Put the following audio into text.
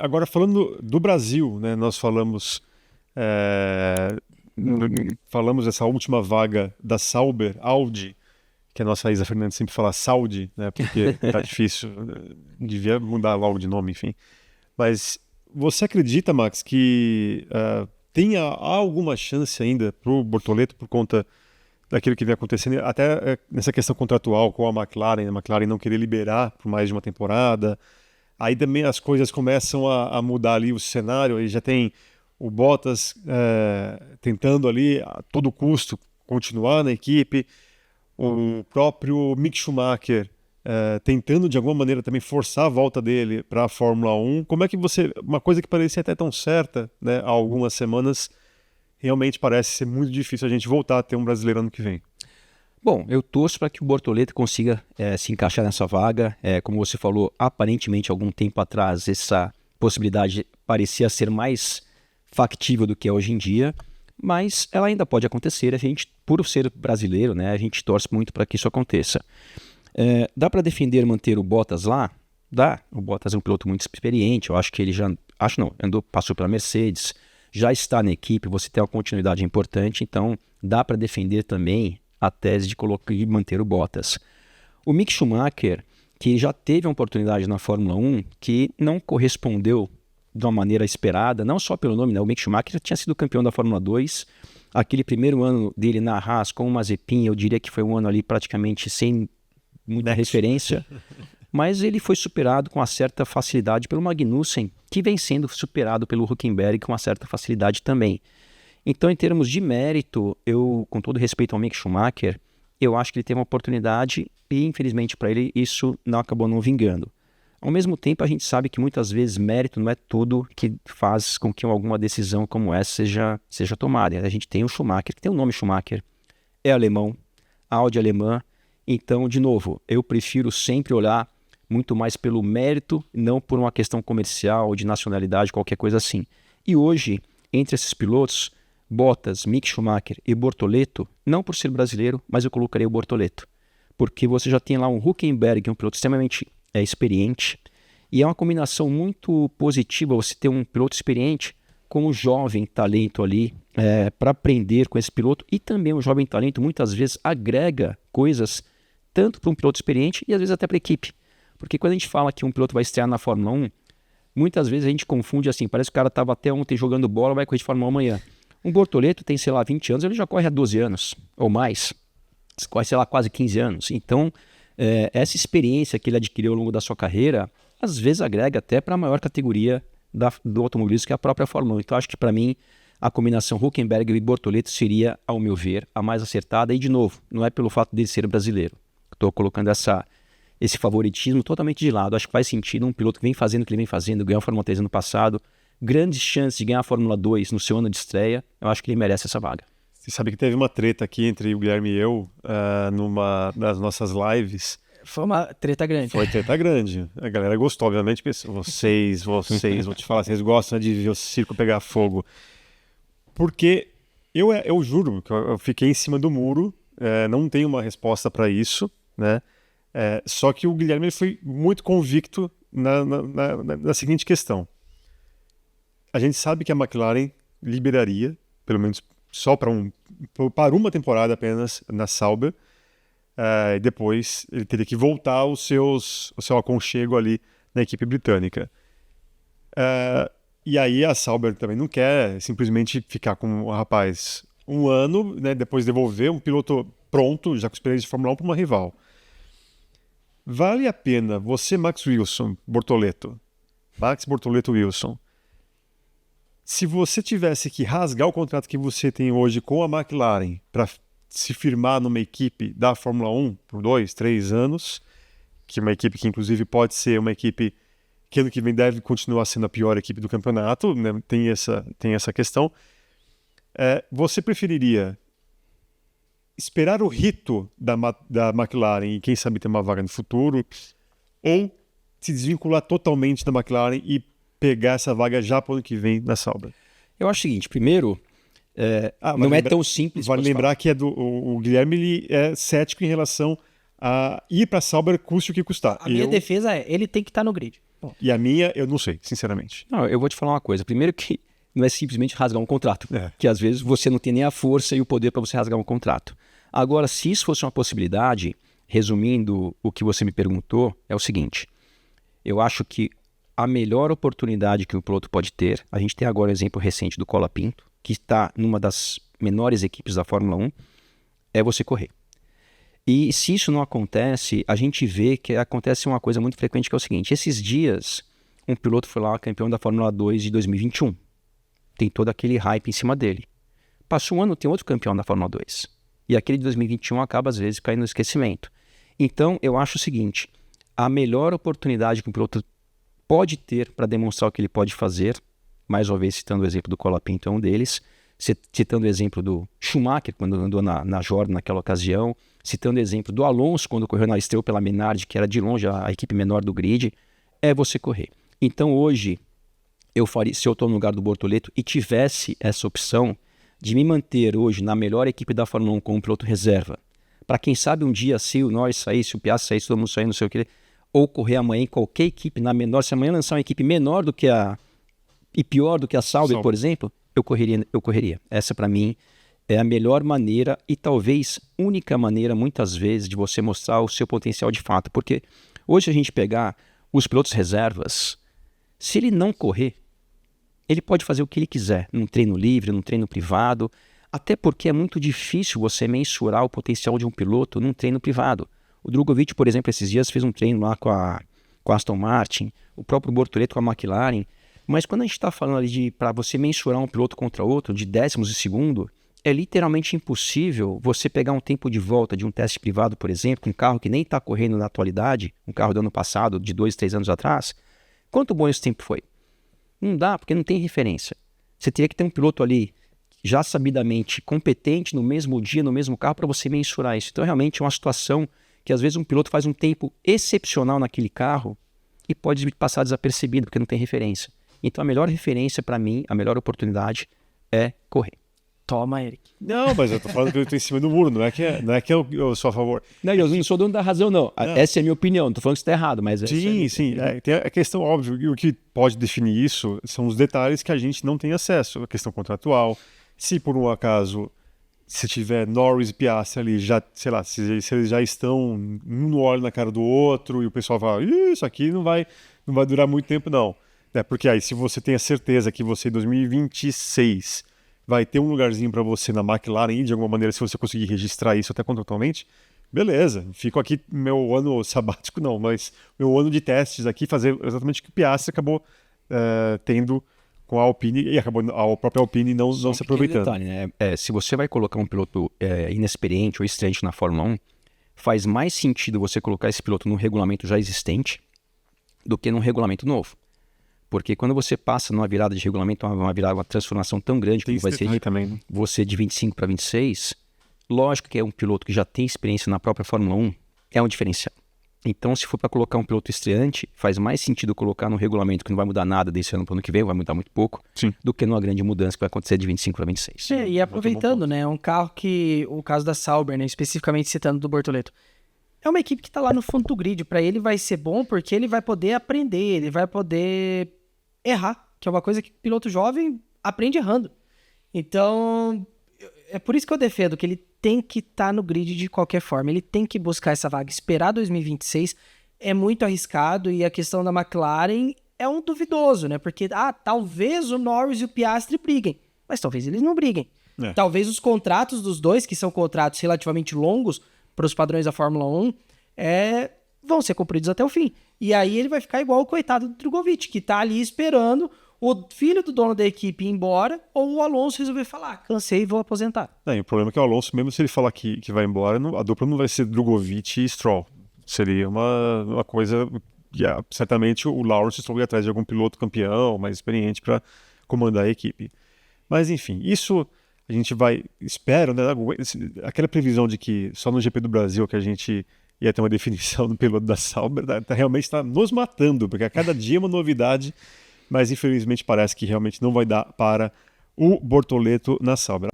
Agora, falando do Brasil, né, nós é, falamos dessa última vaga da Sauber, Audi, que a nossa Isa Fernandes sempre fala Saudi, né, porque tá difícil, devia mudar logo de nome, enfim. Mas você acredita, Max, que há alguma chance ainda para o Bortoleto por conta daquilo que vem acontecendo, até nessa questão contratual com a McLaren não querer liberar por mais de uma temporada? Aí também as coisas começam a mudar ali o cenário, aí já tem o Bottas tentando ali a todo custo continuar na equipe, o próprio Mick Schumacher tentando de alguma maneira também forçar a volta dele para a Fórmula 1. Como é que uma coisa que parecia até tão certa, né, há algumas semanas, realmente parece ser muito difícil a gente voltar a ter um brasileiro ano que vem? Bom, eu torço para que o Bortoleto consiga se encaixar nessa vaga. Como você falou, aparentemente, algum tempo atrás, essa possibilidade parecia ser mais factível do que é hoje em dia, mas ela ainda pode acontecer. A gente, por ser brasileiro, né, a gente torce muito para que isso aconteça. Dá para defender manter o Bottas lá? Dá. O Bottas é um piloto muito experiente. Eu acho que ele já... Acho não, passou pela Mercedes, já está na equipe, você tem uma continuidade importante, então dá para defender também a tese de colocar e manter o Bottas. O Mick Schumacher, que já teve uma oportunidade na Fórmula 1, que não correspondeu de uma maneira esperada, não só pelo nome, né? O Mick Schumacher já tinha sido campeão da Fórmula 2, aquele primeiro ano dele na Haas com o Mazepin, eu diria que foi um ano ali praticamente sem muita referência, mas ele foi superado com uma certa facilidade pelo Magnussen, que vem sendo superado pelo Hülkenberg com uma certa facilidade também. Então, em termos de mérito, eu, com todo respeito ao Mick Schumacher, eu acho que ele teve uma oportunidade e, infelizmente, para ele, isso acabou não vingando. Ao mesmo tempo, a gente sabe que muitas vezes mérito não é tudo que faz com que alguma decisão como essa seja tomada. A gente tem o Schumacher, que tem o nome Schumacher, é alemão, Audi alemã. Então, de novo, eu prefiro sempre olhar muito mais pelo mérito, não por uma questão comercial, de nacionalidade, qualquer coisa assim. E hoje, entre esses pilotos, Bottas, Mick Schumacher e Bortoleto, não por ser brasileiro, mas eu colocarei o Bortoleto. Porque você já tem lá um Hülkenberg, um piloto extremamente experiente, e é uma combinação muito positiva você ter um piloto experiente com um jovem talento ali para aprender com esse piloto, e também um jovem talento muitas vezes agrega coisas tanto para um piloto experiente e às vezes até para a equipe. Porque quando a gente fala que um piloto vai estrear na Fórmula 1, muitas vezes a gente confunde assim, parece que o cara estava até ontem jogando bola, vai correr de Fórmula 1 amanhã. Um Bortoleto tem, sei lá, 20 anos, ele já corre há 12 anos ou mais. Corre, sei lá, quase 15 anos. Então, essa experiência que ele adquiriu ao longo da sua carreira, às vezes agrega até para a maior categoria do automobilismo, que é a própria Fórmula 1. Então, acho que para mim, a combinação Hülkenberg e Bortoleto seria, ao meu ver, a mais acertada. E, de novo, não é pelo fato dele ser brasileiro. Estou colocando esse favoritismo totalmente de lado. Acho que faz sentido um piloto que vem fazendo o que ele vem fazendo, ganhou a Fórmula 3 ano passado, grandes chances de ganhar a Fórmula 2 no seu ano de estreia, eu acho que ele merece essa vaga. Você sabe que teve uma treta aqui entre o Guilherme e eu numa das nossas lives. Foi uma treta grande. Foi treta grande. A galera gostou, obviamente, porque vocês, vou te falar, vocês gostam de ver o circo pegar fogo. Porque eu juro que eu fiquei em cima do muro, não tenho uma resposta para isso, né? Só que o Guilherme ele foi muito convicto na seguinte questão. A gente sabe que a McLaren liberaria, pelo menos só para uma temporada apenas na Sauber, e depois ele teria que voltar ao seu aconchego ali na equipe britânica. E aí a Sauber também não quer simplesmente ficar com o rapaz um ano, né, depois devolver um piloto pronto, já com experiência de Fórmula 1, para uma rival. Vale a pena você, Max Bortoleto Wilson, se você tivesse que rasgar o contrato que você tem hoje com a McLaren para se firmar numa equipe da Fórmula 1 por 2, 3 anos, que é uma equipe que inclusive pode ser uma equipe que ano que vem deve continuar sendo a pior equipe do campeonato, né? Tem essa questão. Você preferiria esperar o rito da McLaren e quem sabe ter uma vaga no futuro, ou se desvincular totalmente da McLaren e pegar essa vaga já para o ano que vem na Sauber? Eu acho o seguinte, primeiro, não é tão simples. Vale lembrar que o Guilherme ele é cético em relação a ir para Sauber custe o que custar. A minha defesa é, ele tem que estar no grid. Bom. E a minha, eu não sei, sinceramente. Não, eu vou te falar uma coisa. Primeiro que não é simplesmente rasgar um contrato. Que às vezes você não tem nem a força e o poder para você rasgar um contrato. Agora, se isso fosse uma possibilidade, resumindo o que você me perguntou, é o seguinte. Eu acho que a melhor oportunidade que o piloto pode ter, a gente tem agora o exemplo recente do Colapinto, que está numa das menores equipes da Fórmula 1, é você correr. E se isso não acontece, a gente vê que acontece uma coisa muito frequente, que é o seguinte. Esses dias, um piloto foi lá campeão da Fórmula 2 de 2021. Tem todo aquele hype em cima dele. Passou um ano, tem outro campeão da Fórmula 2. E aquele de 2021 acaba, às vezes, caindo no esquecimento. Então, eu acho o seguinte. A melhor oportunidade que um piloto pode ter para demonstrar o que ele pode fazer, mais uma vez citando o exemplo do Colapinto, é um deles, citando o exemplo do Schumacher, quando andou na Jordan naquela ocasião, citando o exemplo do Alonso, quando correu na Estrela pela Menard, que era de longe a equipe menor do grid, é você correr. Então hoje, eu faria, se eu estou no lugar do Bortoleto e tivesse essa opção de me manter hoje na melhor equipe da Fórmula 1 como piloto reserva, para quem sabe um dia, se o Norris sair, se o Piastri sair, se todo mundo sair, não sei o que, ou correr amanhã em qualquer equipe na menor, se amanhã lançar uma equipe menor do que e pior do que a Sauber, por exemplo, eu correria. Essa para mim é a melhor maneira e talvez única maneira, muitas vezes, de você mostrar o seu potencial de fato. Porque hoje a gente pegar os pilotos reservas, se ele não correr, ele pode fazer o que ele quiser, num treino livre, num treino privado, até porque é muito difícil você mensurar o potencial de um piloto num treino privado. O Drugovich, por exemplo, esses dias fez um treino lá com a Aston Martin, o próprio Bortoleto com a McLaren, mas quando a gente está falando ali de para você mensurar um piloto contra outro, de décimos de segundo, é literalmente impossível você pegar um tempo de volta de um teste privado, por exemplo, um carro que nem está correndo na atualidade, um carro do ano passado, de 2, 3 anos atrás. Quanto bom esse tempo foi? Não dá, porque não tem referência. Você teria que ter um piloto ali, já sabidamente competente, no mesmo dia, no mesmo carro, para você mensurar isso. Então, realmente é uma situação que às vezes um piloto faz um tempo excepcional naquele carro e pode passar desapercebido, porque não tem referência. Então, a melhor referência para mim, a melhor oportunidade é correr. Toma, Eric. Não, mas eu tô falando que eu tô em cima do muro, não é que eu sou a favor. Não, eu não sou dono da razão, não. Essa é a minha opinião, não tô falando que você tá errado, mas... Sim. Tem a questão óbvia, e o que pode definir isso são os detalhes que a gente não tem acesso. A questão contratual, se por um acaso, se tiver Norris e Piastri ali, já, sei lá, se eles já estão um no olho na cara do outro, e o pessoal fala, isso aqui não vai durar muito tempo, não. Porque aí, se você tem a certeza que você, em 2026, vai ter um lugarzinho para você na McLaren e, de alguma maneira, se você conseguir registrar isso até contratualmente, beleza. Fico aqui meu ano sabático, não, mas meu ano de testes aqui, fazer exatamente o que o Piastri acabou tendo com a Alpine e acabou a própria Alpine não se aproveitando. Detalhe, né? Se você vai colocar um piloto inexperiente ou estreante na Fórmula 1, faz mais sentido você colocar esse piloto num regulamento já existente do que num regulamento novo. Porque quando você passa numa virada de regulamento, uma transformação tão grande como vai ser também, né? Você de 25 para 26, lógico que é um piloto que já tem experiência na própria Fórmula 1, é um diferencial. Então, se for para colocar um piloto estreante, faz mais sentido colocar no regulamento que não vai mudar nada desse ano para o ano que vem, vai mudar muito pouco, do que numa grande mudança que vai acontecer de 25 para 26. E aproveitando, né, um carro que, o caso da Sauber, né, especificamente citando do Bortoleto, é uma equipe que está lá no fundo do grid. Para ele vai ser bom porque ele vai poder aprender, ele vai poder errar, que é uma coisa que o piloto jovem aprende errando. Então, é por isso que eu defendo que ele tem que estar no grid de qualquer forma, ele tem que buscar essa vaga. Esperar 2026 é muito arriscado e a questão da McLaren é um duvidoso, né? Porque, talvez o Norris e o Piastri briguem, mas talvez eles não briguem. Talvez os contratos dos dois, que são contratos relativamente longos para os padrões da Fórmula 1, vão ser cumpridos até o fim. E aí ele vai ficar igual o coitado do Drugovich, que tá ali esperando o filho do dono da equipe ir embora ou o Alonso resolver falar, cansei e vou aposentar. E o problema é que o Alonso, mesmo se ele falar que vai embora, a dupla não vai ser Drugovich e Stroll. Seria uma coisa que certamente o Lawrence Stroll ia atrás de algum piloto campeão, mais experiente para comandar a equipe. Mas enfim, isso a gente espero, né? Aquela previsão de que só no GP do Brasil que a gente ia ter uma definição do piloto da Sauber, realmente está nos matando, porque a cada dia é uma novidade, mas infelizmente parece que realmente não vai dar para o Bortoleto na Sauber.